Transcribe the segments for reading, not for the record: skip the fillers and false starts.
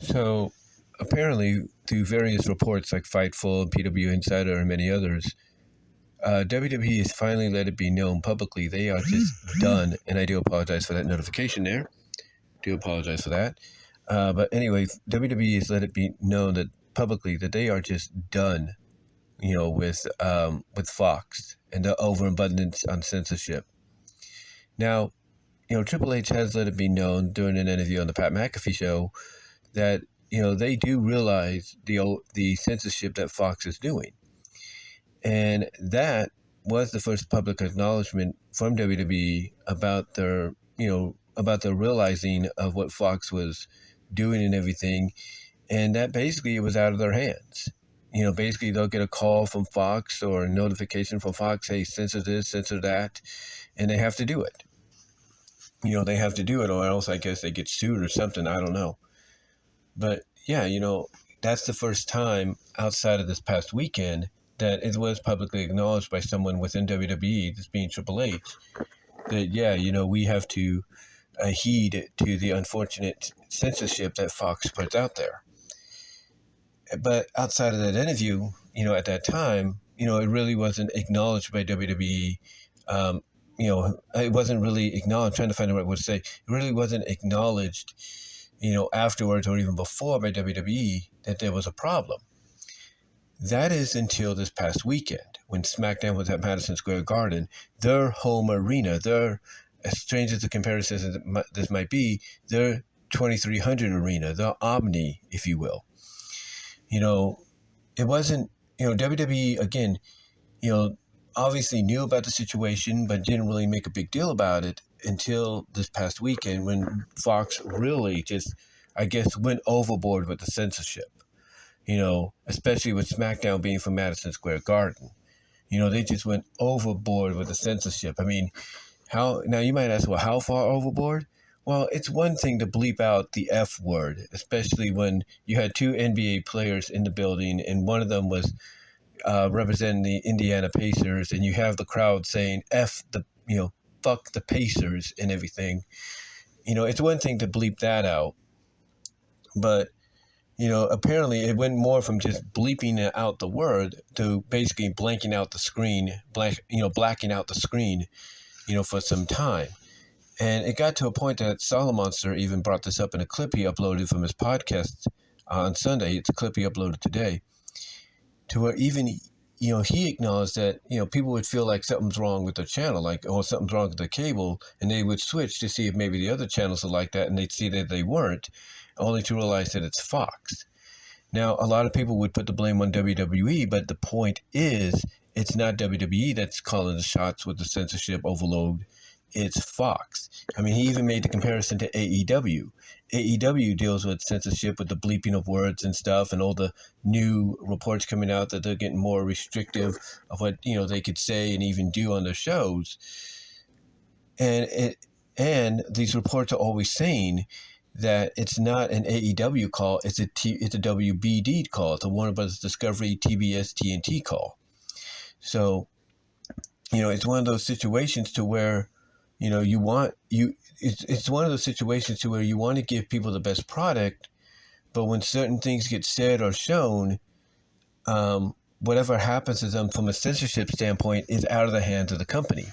So apparently, through various reports like Fightful, PW Insider, and many others, WWE has finally let it be known publicly they are just done. And I do apologize for that notification there. Do apologize for that. But anyway, WWE has let it be known that publicly that they are just done. With Fox and the overabundance on censorship. Now, Triple H has let it be known during an interview on the Pat McAfee show that they do realize the censorship that Fox is doing, and that was the first public acknowledgement from WWE about their realizing of what Fox was doing and everything, and that basically it was out of their hands. Basically they'll get a call from Fox or a notification from Fox, hey, censor this, censor that, and they have to do it. They have to do it, or else I guess they get sued or something. I don't know. But yeah, that's the first time outside of this past weekend that it was publicly acknowledged by someone within WWE, this being Triple H, that, yeah, we have to heed to the unfortunate censorship that Fox puts out there. But outside of that interview, at that time, it really wasn't acknowledged by WWE. It wasn't really acknowledged. I'm trying to find the right word to say. It really wasn't acknowledged, afterwards or even before by WWE that there was a problem. That is until this past weekend when Smackdown was at Madison Square Garden, their home arena, as strange as the comparison as this might be, their 2300 arena, the Omni, if you will. It wasn't, WWE, again, obviously knew about the situation, but didn't really make a big deal about it until this past weekend when Fox really just, I guess, went overboard with the censorship, especially with Smackdown being from Madison Square Garden. They just went overboard with the censorship. I mean, now you might ask, well, how far overboard? Well, it's one thing to bleep out the F word, especially when you had two NBA players in the building and one of them was representing the Indiana Pacers, and you have the crowd saying fuck the Pacers and everything. It's one thing to bleep that out, but apparently it went more from just bleeping out the word to basically blacking out the screen, for some time. And it got to a point that Solomonster even brought this up in a clip he uploaded from his podcast on Sunday. It's a clip he uploaded today, to where even, he acknowledged that, people would feel like something's wrong with their channel, or something's wrong with the cable, and they would switch to see if maybe the other channels are like that, and they'd see that they weren't, only to realize that it's Fox. Now, a lot of people would put the blame on WWE, but the point is, it's not WWE that's calling the shots with the censorship overload. It's Fox. I mean, he even made the comparison to AEW. AEW deals with censorship with the bleeping of words and stuff, and all the new reports coming out that they're getting more restrictive of what they could say and even do on their shows. And these reports are always saying that it's not an AEW call; it's a WBD call. It's a Warner Brothers Discovery TBS TNT call. So, it's one of those situations to where it's one of those situations to where you want to give people the best product, but when certain things get said or shown, whatever happens to them from a censorship standpoint is out of the hands of the company,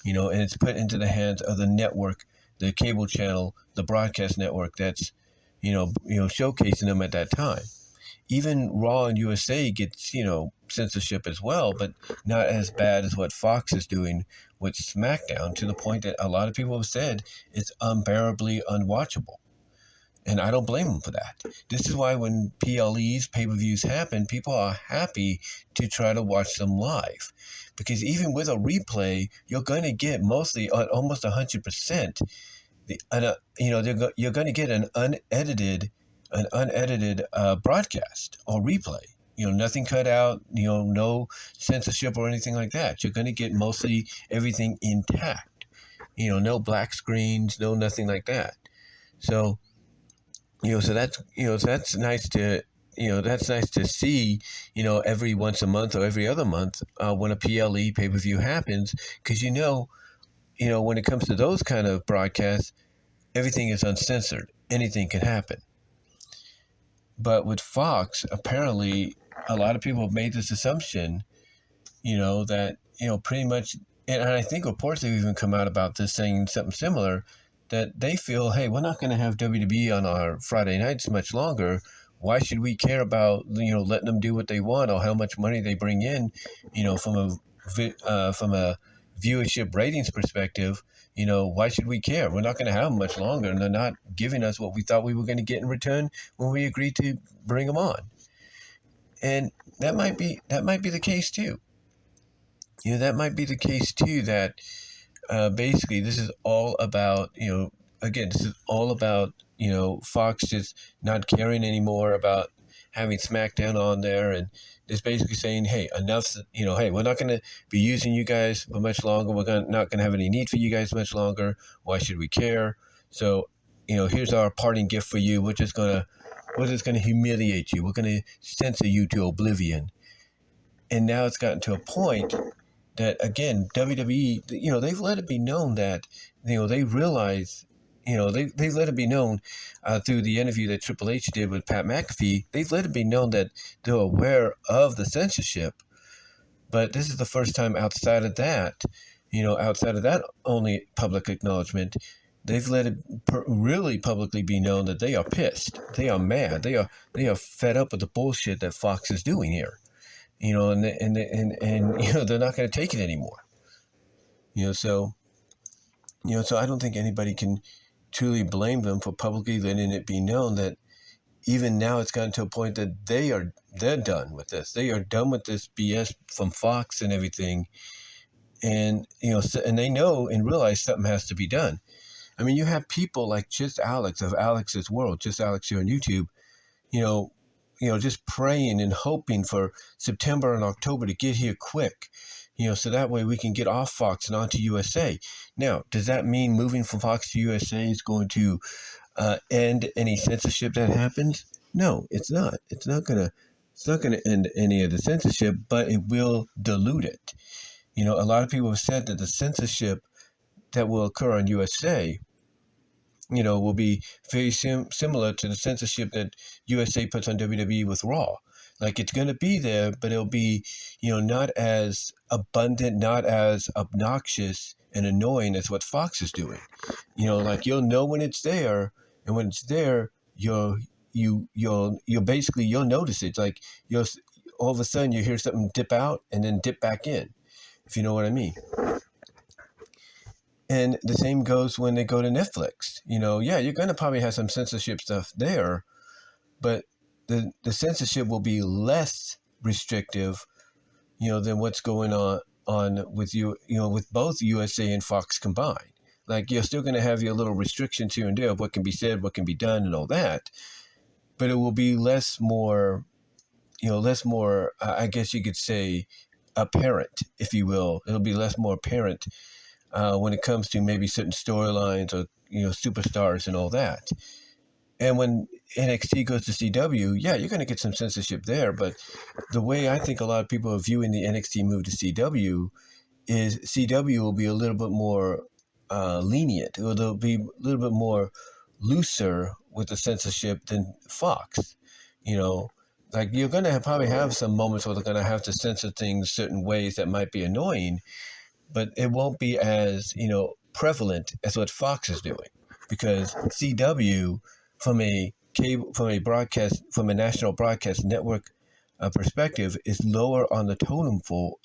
and it's put into the hands of the network, the cable channel, the broadcast network that's, showcasing them at that time. Even Raw and USA gets, censorship as well, but not as bad as what Fox is doing with Smackdown, to the point that a lot of people have said it's unbearably unwatchable. And I don't blame them for that. This is why when PLEs, pay-per-views happen, people are happy to try to watch them live. Because even with a replay, you're going to get mostly, almost 100%, you're going to get an unedited broadcast or replay. Nothing cut out, no censorship or anything like that. You're going to get mostly everything intact. No black screens, no nothing like that. So, so that's nice to, that's nice to see, every once a month or every other month when a PLE pay-per-view happens, because when it comes to those kind of broadcasts, everything is uncensored. Anything can happen. But with Fox, apparently, a lot of people have made this assumption, that, pretty much, and I think reports have even come out about this saying something similar, that they feel, hey, we're not going to have WWE on our Friday nights much longer. Why should we care about, letting them do what they want or how much money they bring in, from a viewership ratings perspective? Why should we care? We're not going to have them much longer, and they're not giving us what we thought we were going to get in return when we agreed to bring them on. And that might be the case too. That might be the case too. That basically this is all about, Fox just not caring anymore about having Smackdown on there, and just basically saying, hey, enough, hey, we're not going to be using you guys for much longer. We're not going to have any need for you guys much longer. Why should we care? So, here's our parting gift for you. We're just going to humiliate you. We're going to censor you to oblivion. And now it's gotten to a point that, again, WWE, they've let it be known that, they realize, they've let it be known through the interview that Triple H did with Pat McAfee, they've let it be known that they're aware of the censorship. But this is the first time outside of that only public acknowledgement, they've let it really publicly be known that they are pissed. They are mad. They are fed up with the bullshit that Fox is doing here. And they're not going to take it anymore. So I don't think anybody can truly blame them for publicly letting it be known that even now it's gotten to a point that they're done with this. They are done with this BS from Fox and everything. And, and they know and realize something has to be done. I mean, you have people like Just Alex of Alex's World, Just Alex here on YouTube, just praying and hoping for September and October to get here quick, so that way we can get off Fox and onto USA. Now, does that mean moving from Fox to USA is going to end any censorship that happens? No, it's not. It's not gonna end any of the censorship, but it will dilute it. A lot of people have said that the censorship that will occur on USA, will be very similar to the censorship that USA puts on WWE with Raw. Like, it's going to be there, but it'll be, not as abundant, not as obnoxious and annoying as what Fox is doing. Like, you'll know when it's there, and when it's there, you'll notice it. Like, all of a sudden you hear something dip out and then dip back in, if you know what I mean. And the same goes when they go to Netflix. You're going to probably have some censorship stuff there, but the censorship will be less restrictive, than what's going on with with both USA and Fox combined. Like, you're still going to have your little restrictions here and there of what can be said, what can be done, and all that, but it will be less more, I guess you could say, apparent, if you will. It'll be less more apparent when it comes to maybe certain storylines or, superstars and all that. And when NXT goes to CW, you're going to get some censorship there. But the way I think a lot of people are viewing the NXT move to CW is CW will be a little bit more lenient. They'll be a little bit more looser with the censorship than Fox. Like, you're going to probably have some moments where they're going to have to censor things certain ways that might be annoying, but it won't be as, prevalent as what Fox is doing, because CW, from a national broadcast network perspective, is lower on the totem pole,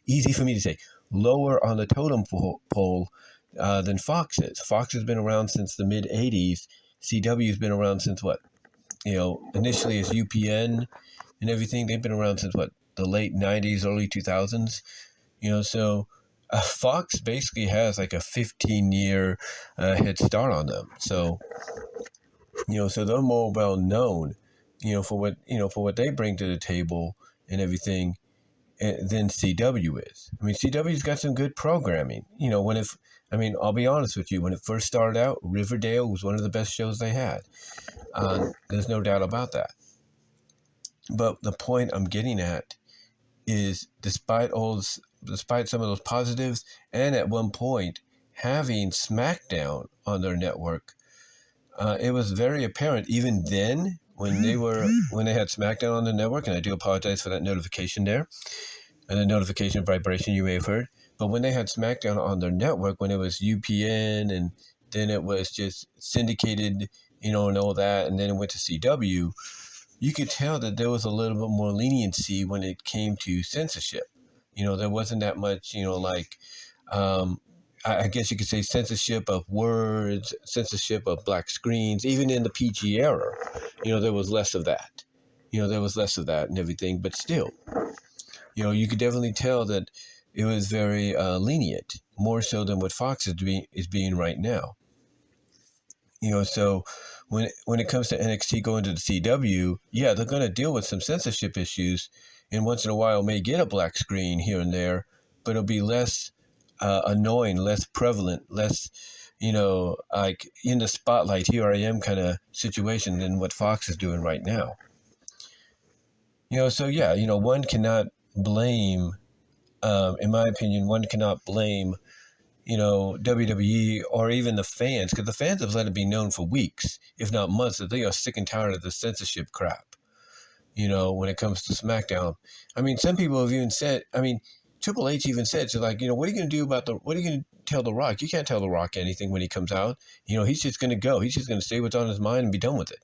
easy for me to say, lower on the totem pole than Fox is. Fox has been around since the mid 80s. CW has been around since what? Initially as UPN and everything. They've been around since what? The late 90s, early 2000s. So Fox basically has like a 15-year head start on them. So, so they're more well known, for what they bring to the table and everything than CW is. I mean, CW's got some good programming. I'll be honest with you, when it first started out, Riverdale was one of the best shows they had. There's no doubt about that. But the point I'm getting at is, despite some of those positives, and at one point having Smackdown on their network, it was very apparent even then when they had SmackDown on the network, and I do apologize for that notification there, and the notification vibration you may have heard. But when they had SmackDown on their network, when it was UPN and then it was just syndicated, and all that, and then it went to CW, you could tell that there was a little bit more leniency when it came to censorship. There wasn't that much, I guess you could say censorship of words, censorship of black screens, even in the PG era. There was less of that. There was less of that and everything, but still, you could definitely tell that it was very lenient, more so than what Fox is being right now. So when it comes to NXT going to the CW, yeah, they're going to deal with some censorship issues, and once in a while may get a black screen here and there, but it'll be less annoying, less prevalent, less, like in the spotlight, here I am kind of situation than what Fox is doing right now. So yeah, one cannot blame, in my opinion, one cannot blame, WWE or even the fans, because the fans have let it be known for weeks, if not months, that they are sick and tired of the censorship crap, when it comes to SmackDown. I mean, some people have even said, Triple H even said, so like, what are you going to do what are you going to tell The Rock? You can't tell The Rock anything when he comes out. He's just going to go. He's just going to say what's on his mind and be done with it.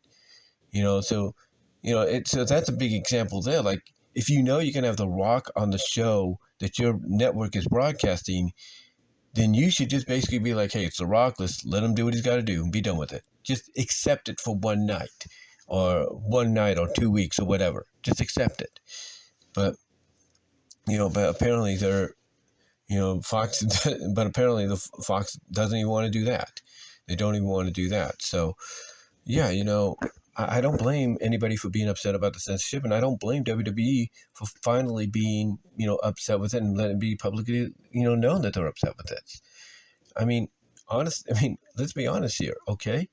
So that's a big example there. Like, if you're going to have The Rock on the show that your network is broadcasting, then you should just basically be like, hey, it's The Rock. Let's let him do what he's got to do and be done with it. Just accept it for one night or 2 weeks or whatever. Just accept it. But apparently Fox, but apparently the Fox doesn't even want to do that. They don't even want to do that. So, yeah, I don't blame anybody for being upset about the censorship, and I don't blame WWE for finally being, upset with it and letting it be publicly, known that they're upset with it. Let's be honest here, okay?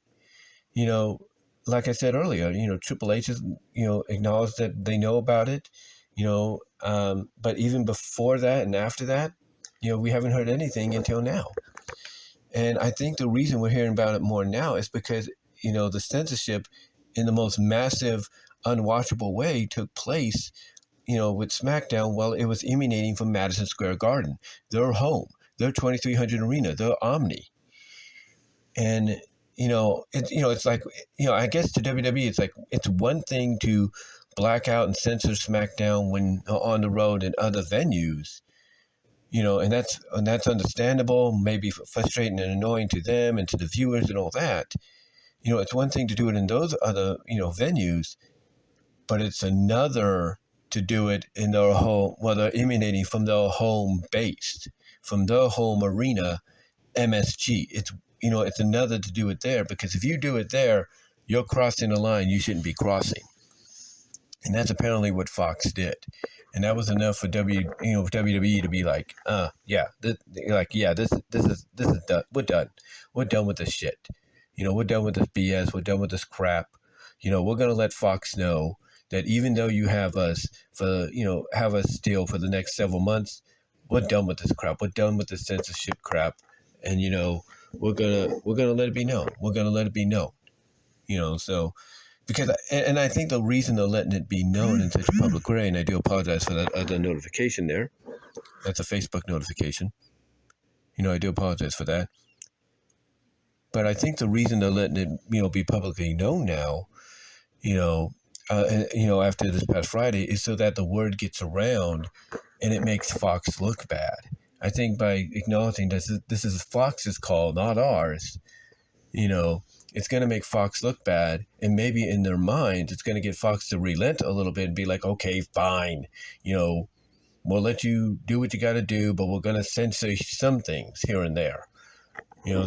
Like I said earlier, Triple H has, acknowledged that they know about it, but even before that and after that, we haven't heard anything until now. And I think the reason we're hearing about it more now is because, the censorship in the most massive, unwatchable way took place, with SmackDown while it was emanating from Madison Square Garden, their home, their 2300 arena, their Omni. And, it's like, I guess to WWE, it's like, it's one thing to black out and censor SmackDown when on the road and other venues, and that's understandable, maybe frustrating and annoying to them and to the viewers and all that. It's one thing to do it in those other, venues, but it's another to do it in their home, they're emanating from their home base, from their home arena, MSG. It's another to do it there, because if you do it there, you're crossing a line you shouldn't be crossing. And that's apparently what Fox did. And that was enough for WWE to be like, this is done. We're done. We're done with this shit. We're done with this BS. We're done with this crap. We're going to let Fox know that even though you have us still for the next several months, we're done with this crap. We're done with the censorship crap. And, we're going to let it be known. We're going to let it be known. So, because, and I think the reason they're letting it be known in such a public way, and I do apologize for that other notification there. That's a Facebook notification. I do apologize for that. But I think the reason they're letting it, be publicly known now, after this past Friday, is so that the word gets around and it makes Fox look bad. I think by acknowledging this is Fox's call, not ours, it's going to make Fox look bad. And maybe in their mind, it's going to get Fox to relent a little bit and be like, okay, fine, we'll let you do what you got to do, but we're going to censor some things here and there,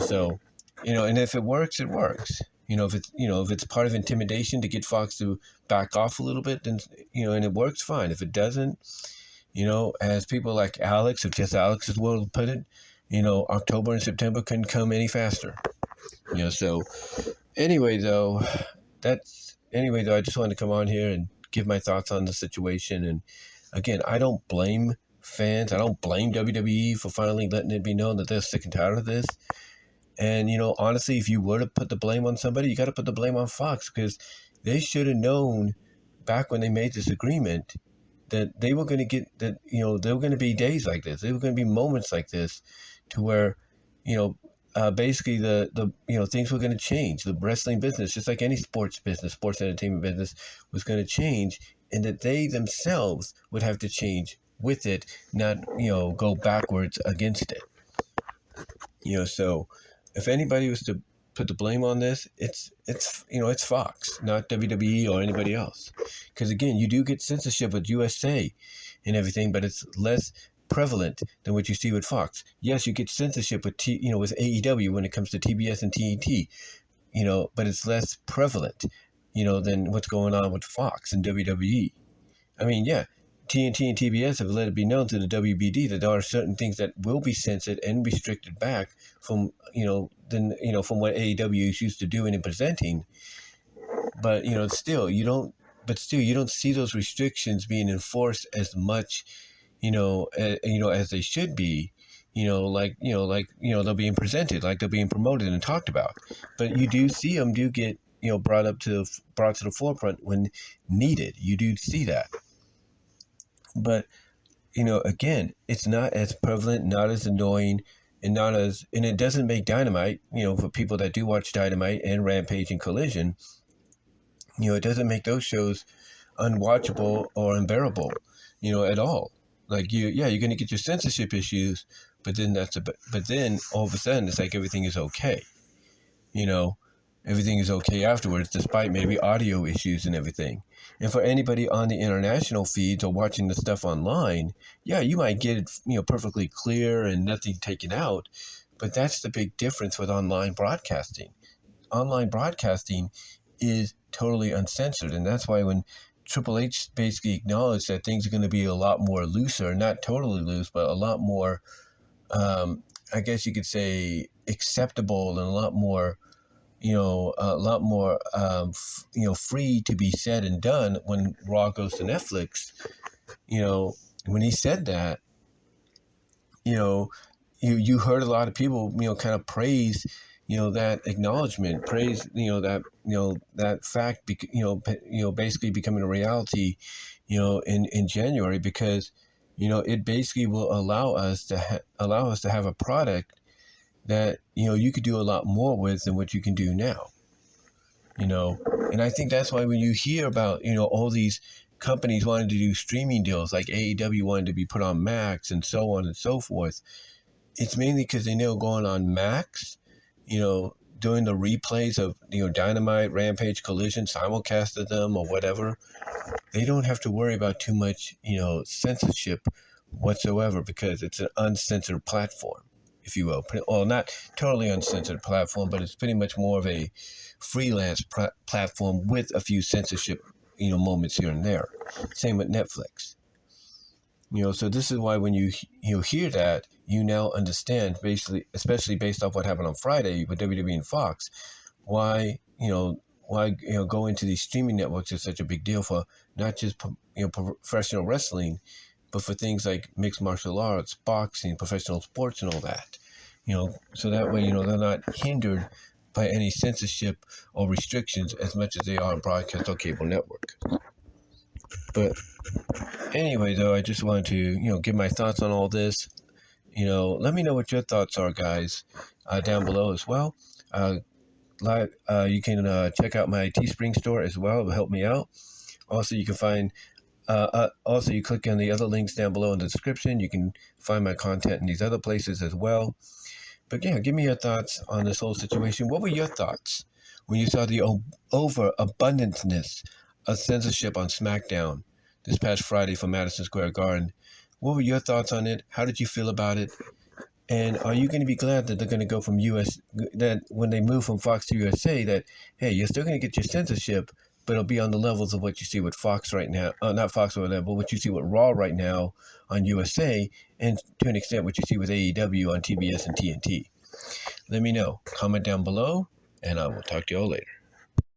so... and if it works, it works. If it's part of intimidation to get Fox to back off a little bit, then, and it works, fine. If it doesn't, as people like Alex, if just Alex's world put it, October and September couldn't come any faster. So anyway, though, I just wanted to come on here and give my thoughts on the situation. And again, I don't blame fans. I don't blame WWE for finally letting it be known that they're sick and tired of this. And, honestly, if you were to put the blame on somebody, you got to put the blame on Fox, because they should have known back when they made this agreement that they were going to get that, there were going to be days like this. There were going to be moments like this to where, basically the things were going to change. The wrestling business, just like any sports business, sports entertainment business, was going to change, and that they themselves would have to change with it, not, go backwards against it. So if anybody was to put the blame on this, it's Fox, not WWE or anybody else. Because again, you do get censorship with USA and everything, but it's less prevalent than what you see with Fox. Yes, you get censorship with with AEW when it comes to TBS and TNT, but it's less prevalent, than what's going on with Fox and WWE. I mean, yeah, TNT and TBS have let it be known through the WBD that there are certain things that will be censored and restricted back from, from what AEW is used to doing and presenting. But, still you don't see those restrictions being enforced as much, as they should be, they're being presented, like they're being promoted and talked about. But you do see them do get, brought to the forefront when needed. You do see that. But, again, it's not as prevalent, not as annoying, and it doesn't make Dynamite, for people that do watch Dynamite and Rampage and Collision, it doesn't make those shows unwatchable or unbearable, at all. Like you're going to get your censorship issues, but then all of a sudden it's like everything is okay, everything is okay afterwards, despite maybe audio issues and everything. And for anybody on the international feeds or watching the stuff online, yeah, you might get it, perfectly clear and nothing taken out. But that's the big difference with online broadcasting. Online broadcasting is totally uncensored. And that's why when Triple H basically acknowledged that things are going to be a lot more looser, not totally loose, but a lot more, I guess you could say, acceptable, and a lot more, free to be said and done when Raw goes to Netflix. When he said that, you heard a lot of people, kind of praise, that acknowledgement, praise, that fact, basically becoming a reality, in January, because, it basically will allow us to have a product that, you could do a lot more with than what you can do now, and I think that's why when you hear about, all these companies wanting to do streaming deals, like AEW wanted to be put on Max and so on and so forth, it's mainly because they know going on Max, doing the replays of, Dynamite, Rampage, Collision, simulcasted them or whatever, they don't have to worry about too much, censorship whatsoever, because it's an uncensored platform, if you will. Well, not totally uncensored platform, but it's pretty much more of a freelance platform with a few censorship, moments here and there. Same with Netflix. So this is why when you hear that, you now understand, basically, especially based off what happened on Friday with WWE and Fox, why go into these streaming networks is such a big deal for not just professional wrestling, but for things like mixed martial arts, boxing, professional sports, and all that. So that way, they're not hindered by any censorship or restrictions as much as they are on broadcast or cable network. But anyway, though, I just wanted to, give my thoughts on all this. Let me know what your thoughts are, guys, down below as well. You can check out my Teespring store as well. It will help me out. Also, you can find, you click on the other links down below in the description. You can find my content in these other places as well. But yeah, give me your thoughts on this whole situation. What were your thoughts when you saw the overabundance of censorship on Smackdown this past Friday from Madison Square Garden? What were your thoughts on it? How did you feel about it? And are you going to be glad that they're going to go from that when they move from Fox to USA, that, hey, you're still going to get your censorship, but it'll be on the levels of what you see with Fox right now, not Fox or whatever, but what you see with Raw right now on USA, and to an extent what you see with AEW on TBS and TNT. Let me know. Comment down below, and I will talk to you all later.